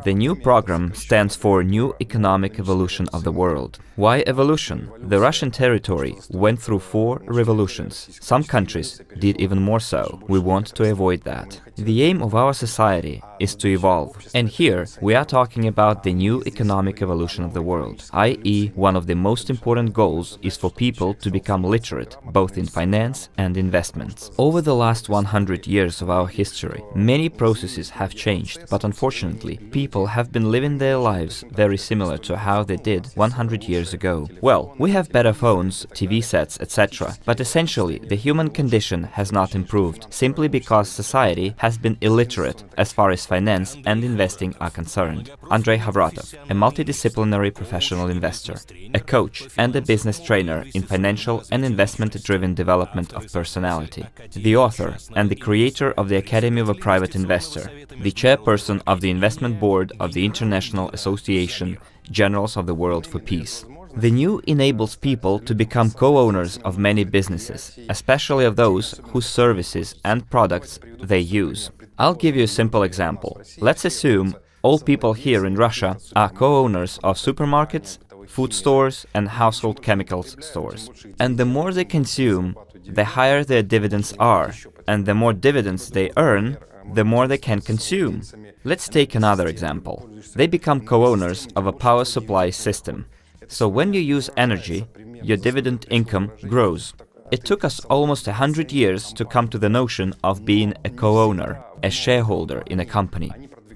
The NEW program stands for New Economic Evolution of the World. Why evolution? The Russian territory went through 4 revolutions. Some countries did even more so. We want to avoid that. The aim of our society is to evolve. And here we are talking about the new economic evolution of the world, i.e. one of the most important goals is for people to become literate, both in finance and investments. Over the last 100 years of our history, many processes have changed, but unfortunately, people have been living their lives very similar to how they did 100 years ago. Well, we have better phones, TV sets, etc., but essentially the human condition has not improved, simply because society has been illiterate as far as finance and investing are concerned. Andrey Khovratov, a multidisciplinary professional investor, a coach and a business trainer in financial and investment-driven development of personality, the author and the creator of the Academy of a Private Investor, the chairperson of the investment board of the International Association Generals of the World for Peace. The NEW enables people to become co-owners of many businesses, especially of those whose services and products they use. I'll give you a simple example. Let's assume all people here in Russia are co-owners of supermarkets, food stores and household chemicals stores. And the more they consume, the higher their dividends are, and the more dividends they earn, the more they can consume. Let's take another example. They become co-owners of a power supply system. So when you use energy, your dividend income grows. It took us almost 100 years to come to the notion of being a co-owner, a shareholder in a company.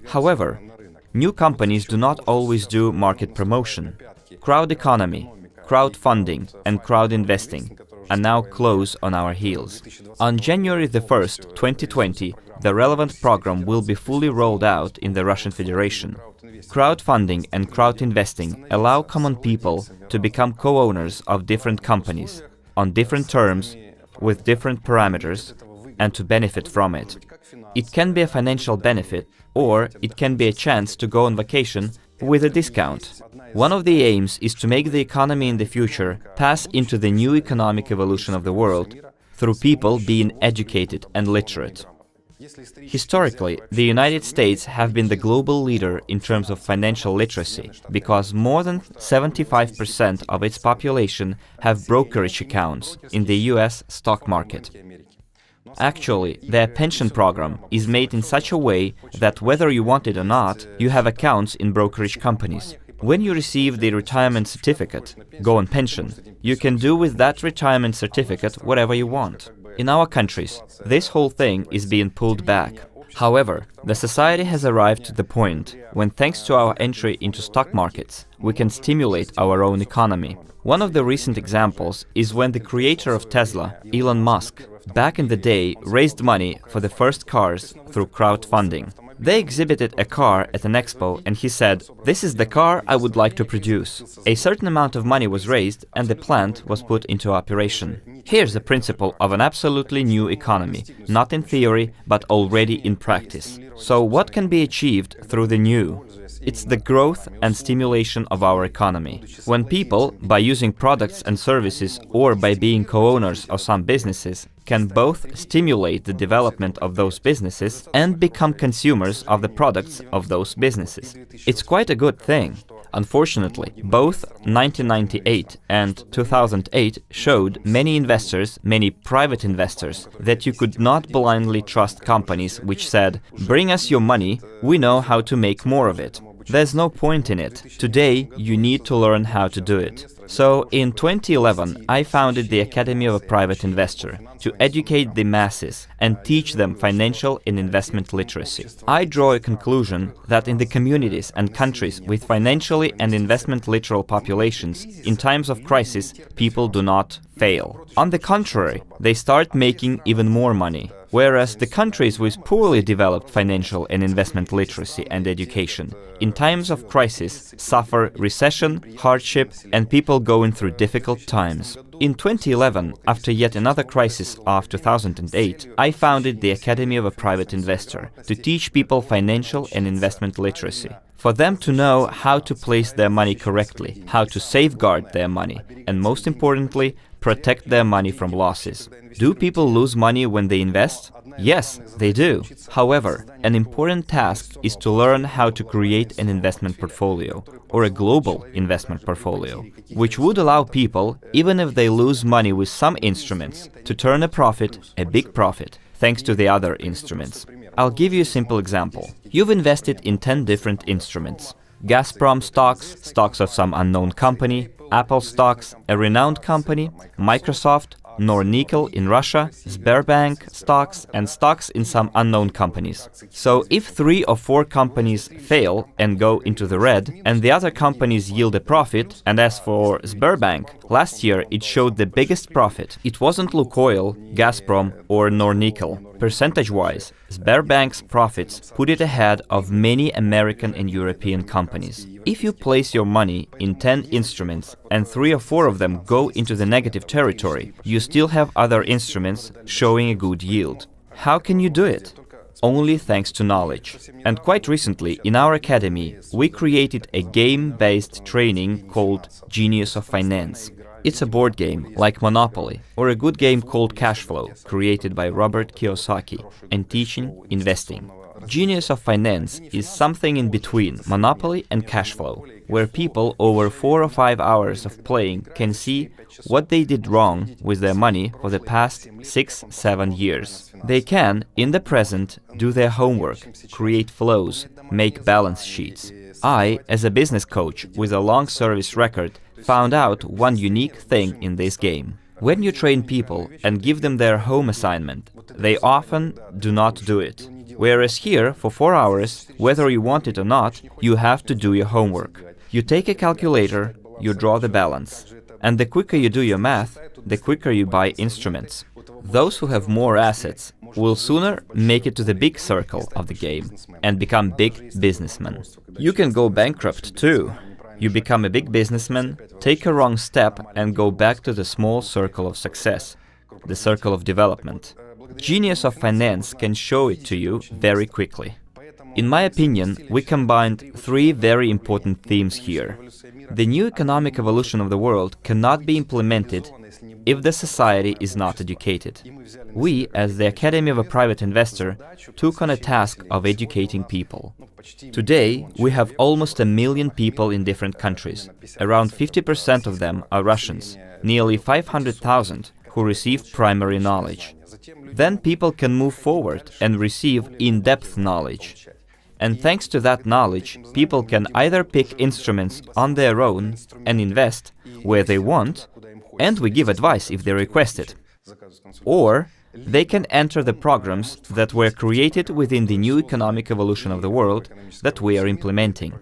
However, new companies do not always do market promotion. Crowd economy, crowdfunding and crowd investing are now close on our heels. On January the 1st, 2020, the relevant program will be fully rolled out in the Russian Federation. Crowdfunding and crowd investing allow common people to become co-owners of different companies, on different terms, with different parameters, and to benefit from it. It can be a financial benefit, or it can be a chance to go on vacation with a discount. One of the aims is to make the economy in the future pass into the new economic evolution of the world through people being educated and literate. Historically, the United States have been the global leader in terms of financial literacy because more than 75% of its population have brokerage accounts in the US stock market. Actually, their pension program is made in such a way that whether you want it or not, you have accounts in brokerage companies. When you receive the retirement certificate, go on pension, you can do with that retirement certificate whatever you want. In our countries, this whole thing is being pulled back. However, the society has arrived to the point when, thanks to our entry into stock markets, we can stimulate our own economy. One of the recent examples is when the creator of Tesla, Elon Musk, back in the day raised money for the first cars through crowdfunding. They exhibited a car at an expo and he said, "This is the car I would like to produce." A certain amount of money was raised and the plant was put into operation. Here's the principle of an absolutely new economy, not in theory, but already in practice. So what can be achieved through the new? It's the growth and stimulation of our economy. When people, by using products and services or by being co-owners of some businesses, can both stimulate the development of those businesses and become consumers of the products of those businesses. It's quite a good thing. Unfortunately, both 1998 and 2008 showed many investors, many private investors, that you could not blindly trust companies which said, "Bring us your money, we know how to make more of it." There's no point in it. Today, you need to learn how to do it. So, in 2011, I founded the Academy of a Private Investor to educate the masses and teach them financial and investment literacy. I draw a conclusion that in the communities and countries with financially and investment literal populations, in times of crisis, people do not fail. On the contrary, they start making even more money. Whereas the countries with poorly developed financial and investment literacy and education, in times of crisis, suffer recession, hardship, and people going through difficult times. In 2011, after yet another crisis of 2008, I founded the Academy of a Private Investor to teach people financial and investment literacy. for them to know how to place their money correctly, how to safeguard their money, and most importantly, protect their money from losses. Do people lose money when they invest? Yes, they do. However, an important task is to learn how to create an investment portfolio, or a global investment portfolio, which would allow people, even if they lose money with some instruments, to turn a profit, a big profit, thanks to the other instruments. I'll give you a simple example. You've invested in 10 different instruments. Gazprom stocks, stocks of some unknown company, Apple stocks, a renowned company, Microsoft, Nornickel in Russia, Sberbank stocks, and stocks in some unknown companies. So if 3 or 4 companies fail and go into the red, and the other companies yield a profit, and as for Sberbank, last year it showed the biggest profit. It wasn't Lukoil, Gazprom or Nornickel. Percentage-wise, Sberbank's profits put it ahead of many American and European companies. If you place your money in 10 instruments and 3 or 4 of them go into the negative territory, you still have other instruments showing a good yield. How can you do it? Only thanks to knowledge. And quite recently, in our academy, we created a game-based training called Genius of Finance. It's a board game, like Monopoly, or a good game called Cash Flow, created by Robert Kiyosaki, and teaching investing. Genius of Finance is something in between Monopoly and Cash Flow, where people over 4 or 5 hours of playing can see what they did wrong with their money for the past 6-7 years. They can, in the present, do their homework, create flows, make balance sheets. I, as a business coach with a long service record, found out one unique thing in this game. When you train people and give them their home assignment, they often do not do it. Whereas here, for 4 hours, whether you want it or not, you have to do your homework. You take a calculator, you draw the balance. And the quicker you do your math, the quicker you buy instruments. Those who have more assets will sooner make it to the big circle of the game and become big businessmen. You can go bankrupt too. You become a big businessman, take a wrong step and go back to the small circle of success, the circle of development. Genius of Finance can show it to you very quickly. In my opinion, we combined 3 very important themes here. The new economic evolution of the world cannot be implemented if the society is not educated. We, as the Academy of a Private Investor, took on a task of educating people. Today, we have almost 1 million people in different countries. Around 50% of them are Russians, nearly 500,000 who receive primary knowledge. Then people can move forward and receive in-depth knowledge. And thanks to that knowledge, people can either pick instruments on their own and invest where they want, and we give advice if they request it, or they can enter the programs that were created within the new economic evolution of the world that we are implementing.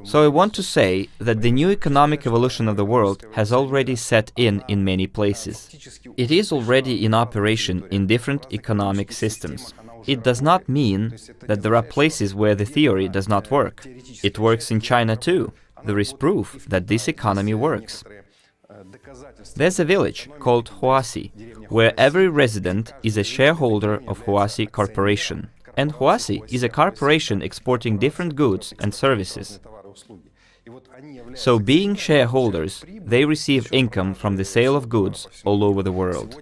So I want to say that the new economic evolution of the world has already set in many places. It is already in operation in different economic systems. It does not mean that there are places where the theory does not work. It works in China too. There is proof that this economy works. There's a village called Huasi, where every resident is a shareholder of Huasi Corporation. And Huasi is a corporation exporting different goods and services. So being shareholders, they receive income from the sale of goods all over the world.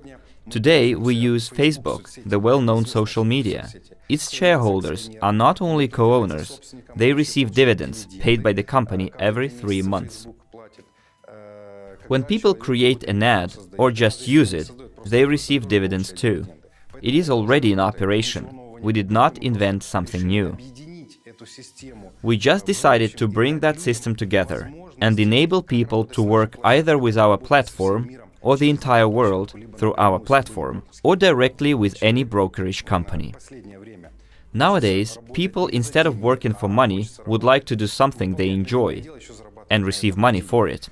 Today, we use Facebook, the well-known social media. Its shareholders are not only co-owners, they receive dividends paid by the company every 3 months. When people create an ad or just use it, they receive dividends too. It is already in operation. We did not invent something new. We just decided to bring that system together and enable people to work either with our platform or the entire world through our platform, or directly with any brokerage company. Nowadays, people, instead of working for money, would like to do something they enjoy and receive money for it.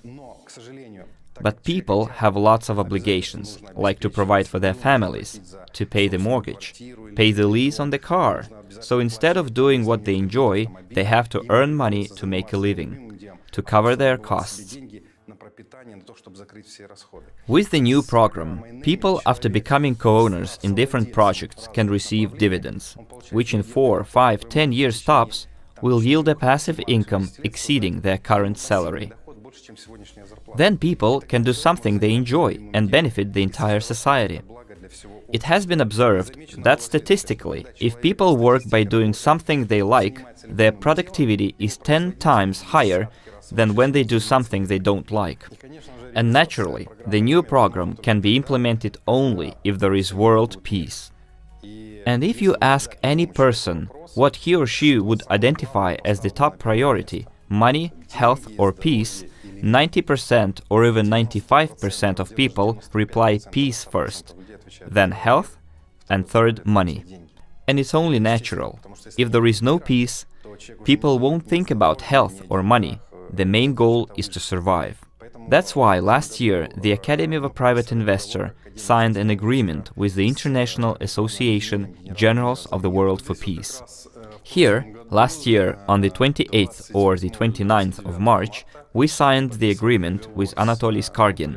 But people have lots of obligations, like to provide for their families, to pay the mortgage, pay the lease on the car. So instead of doing what they enjoy, they have to earn money to make a living, to cover their costs. With the new program, people after becoming co-owners in different projects can receive dividends, which in 4, 5, 10 years tops will yield a passive income exceeding their current salary. Then people can do something they enjoy and benefit the entire society. It has been observed that statistically, if people work by doing something they like, their productivity is 10 times higher than when they do something they don't like. And naturally, the new program can be implemented only if there is world peace. And if you ask any person what he or she would identify as the top priority, money, health or peace, 90% or even 95% of people reply peace first, then health, and third money. And it's only natural. If there is no peace, people won't think about health or money. The main goal is to survive. That's why last year the Academy of a Private Investor signed an agreement with the International Association Generals of the World for Peace. Here, last year, on the 28th or the 29th of March, we signed the agreement with Anatoly Skargin,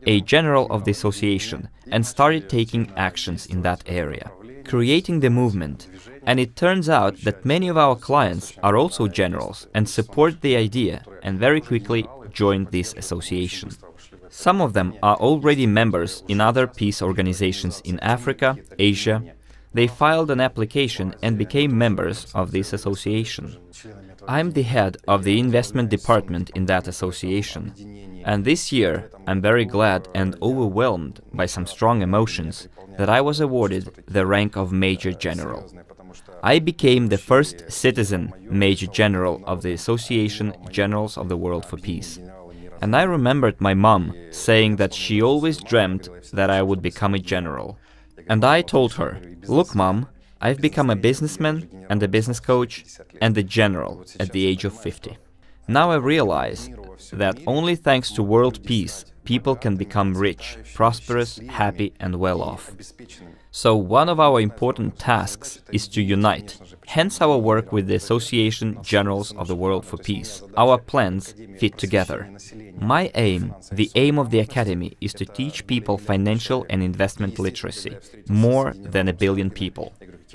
a general of the association, and started taking actions in that area, creating the movement. And it turns out that many of our clients are also generals and support the idea and very quickly joined this association. Some of them are already members in other peace organizations in Africa, Asia. They filed an application and became members of this association. I'm the head of the investment department in that association. And this year, I'm very glad and overwhelmed by some strong emotions that I was awarded the rank of Major General. I became the first citizen Major General of the Association Generals of the World for Peace. And I remembered my mom saying that she always dreamt that I would become a general. And I told her, "Look, Mom, I've become a businessman and a business coach and a general at the age of 50. Now I realize that only thanks to world peace, people can become rich, prosperous, happy and well off. So one of our important tasks is to unite, hence our work with the Association Generals of the World for Peace. Our plans fit together. My aim, the aim of the Academy, is to teach people financial and investment literacy, more than 1 billion people.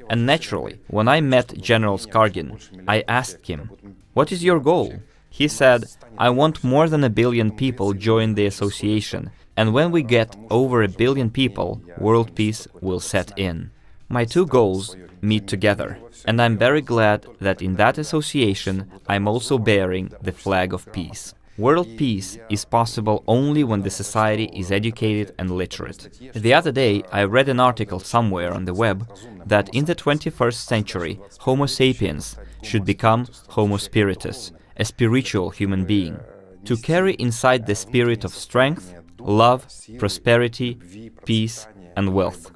And naturally, when I met General Skargin, I asked him, "What is your goal?" He said, "I want more than 1 billion people join the association, and when we get over 1 billion people, world peace will set in." My two goals meet together, and I'm very glad that in that association I'm also bearing the flag of peace. World peace is possible only when the society is educated and literate. The other day I read an article somewhere on the web that in the 21st century Homo sapiens should become Homo spiritus, a spiritual human being, to carry inside the spirit of strength, love, prosperity, peace and wealth.